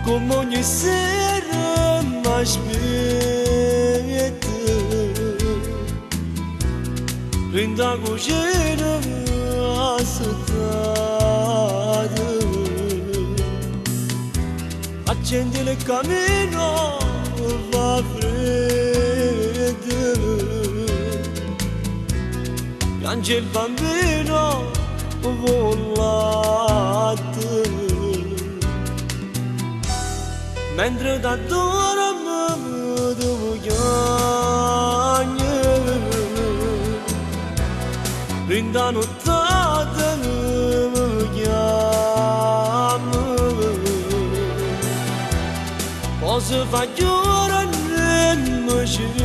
Come ogni sera mi aspetta in da cucina assettata, accendi il camino, fa freddo, piange il bambino volato, mentre da dorme devo chiamare, rinda nottata mi chiama, posso fare giorni mi cerca,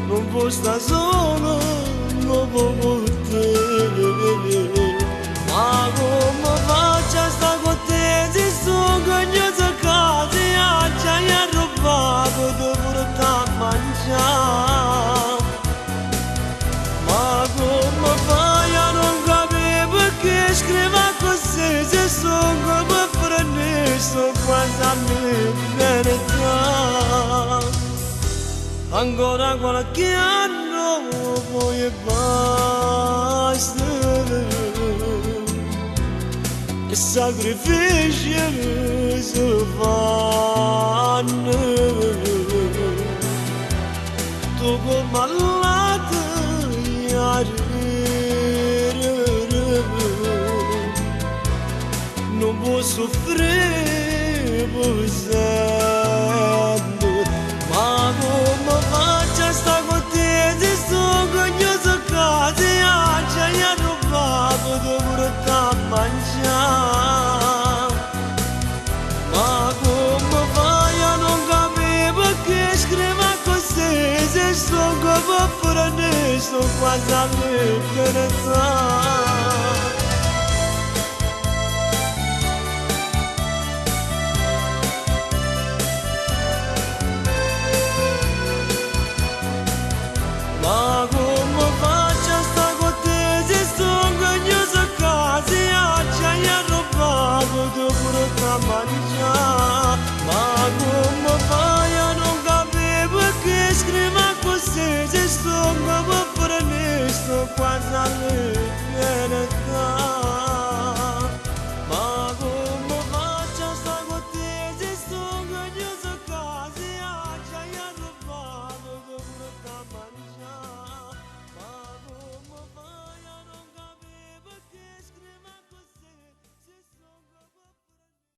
non può stare solo, non può portare. Ma come faccio a sta con te se sono cagnoso a casa e ci hai rubato da portare a mangiare? Ma come fai a non capire perché scrivo così se sono come frane, sono quasi a me verità? Ancora qualche anno poi e basta, e sacrifici si fanno, tu come all'altro non può soffrire per sempre. Ma come faccio a sta con te se sono cagnoso a casa e ci hai rubato da portare a mangiare? Ma come fai a non capire perché scrivo così se sono come frane, sono quasi a verità? Ma come faccio a sta con te se sono cagnoso a casa e ci hai rubato da portare a mangiare? Ma come fai a non capire perché scrivo così se sono come frane, sto quasi a